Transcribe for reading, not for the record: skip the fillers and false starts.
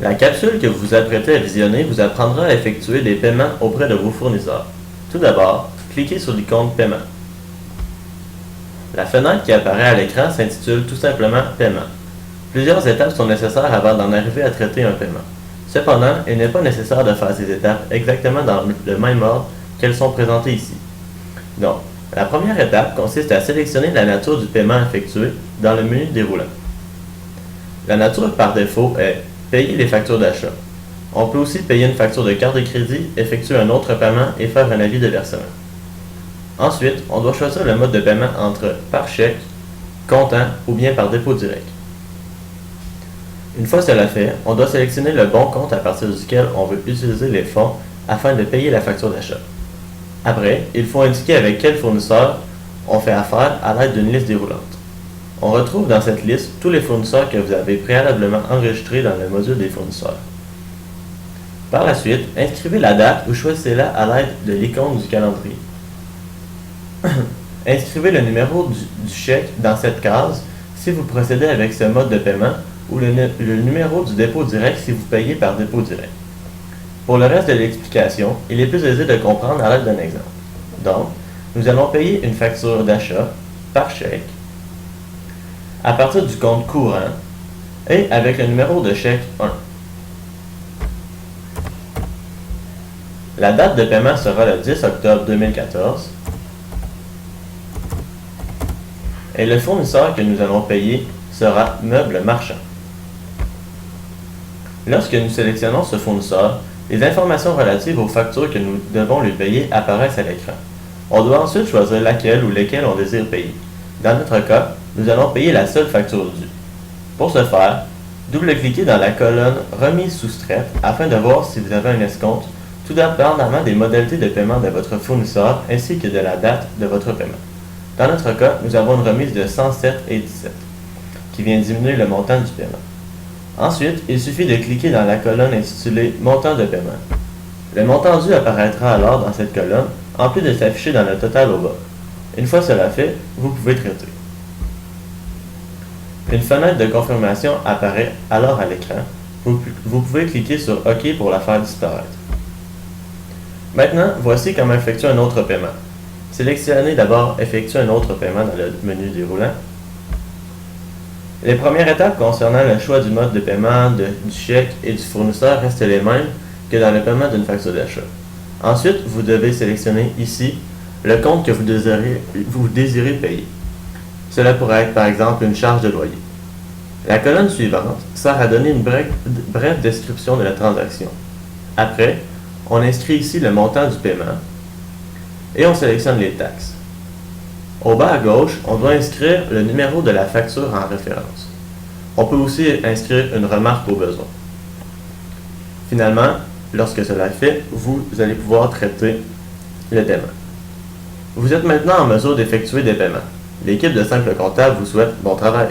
La capsule que vous vous apprêtez à visionner vous apprendra à effectuer des paiements auprès de vos fournisseurs. Tout d'abord, cliquez sur l'icône Paiement. La fenêtre qui apparaît à l'écran s'intitule tout simplement Paiement. Plusieurs étapes sont nécessaires avant d'en arriver à traiter un paiement. Cependant, il n'est pas nécessaire de faire ces étapes exactement dans le même ordre qu'elles sont présentées ici. Donc, la première étape consiste à sélectionner la nature du paiement effectué dans le menu déroulant. La nature par défaut est payer les factures d'achat. On peut aussi payer une facture de carte de crédit, effectuer un autre paiement et faire un avis de versement. Ensuite, on doit choisir le mode de paiement entre par chèque, comptant ou bien par dépôt direct. Une fois cela fait, on doit sélectionner le bon compte à partir duquel on veut utiliser les fonds afin de payer la facture d'achat. Après, il faut indiquer avec quel fournisseur on fait affaire à l'aide d'une liste déroulante. On retrouve dans cette liste tous les fournisseurs que vous avez préalablement enregistrés dans le module des fournisseurs. Par la suite, inscrivez la date ou choisissez-la à l'aide de l'icône du calendrier. Inscrivez le numéro du chèque dans cette case si vous procédez avec ce mode de paiement ou le numéro du dépôt direct si vous payez par dépôt direct. Pour le reste de l'explication, il est plus aisé de comprendre à l'aide d'un exemple. Donc, nous allons payer une facture d'achat par chèque à partir du compte courant et avec le numéro de chèque 1. La date de paiement sera le 10 octobre 2014 et le fournisseur que nous allons payer sera Meubles Marchand. Lorsque nous sélectionnons ce fournisseur, les informations relatives aux factures que nous devons lui payer apparaissent à l'écran. On doit ensuite choisir laquelle ou lesquelles on désire payer. Dans notre cas, nous allons payer la seule facture due. Pour ce faire, double-cliquez dans la colonne Remise soustraite afin de voir si vous avez un escompte, tout dépendamment des modalités de paiement de votre fournisseur ainsi que de la date de votre paiement. Dans notre cas, nous avons une remise de 107,17 qui vient diminuer le montant du paiement. Ensuite, il suffit de cliquer dans la colonne intitulée Montant de paiement. Le montant dû apparaîtra alors dans cette colonne, en plus de s'afficher dans le total au bas. Une fois cela fait, vous pouvez traiter. Une fenêtre de confirmation apparaît alors à l'écran. Vous pouvez cliquer sur OK pour la faire disparaître. Maintenant, voici comment effectuer un autre paiement. Sélectionnez d'abord Effectuer un autre paiement dans le menu déroulant. Les premières étapes concernant le choix du mode de paiement, du chèque et du fournisseur restent les mêmes que dans le paiement d'une facture d'achat. Ensuite, vous devez sélectionner ici le compte que vous désirez payer. Cela pourrait être par exemple une charge de loyer. La colonne suivante sert à donner une brève description de la transaction. Après, on inscrit ici le montant du paiement et on sélectionne les taxes. Au bas à gauche, on doit inscrire le numéro de la facture en référence. On peut aussi inscrire une remarque au besoin. Finalement, lorsque cela est fait, vous allez pouvoir traiter le paiement. Vous êtes maintenant en mesure d'effectuer des paiements. L'équipe de Simple Comptable vous souhaite bon travail.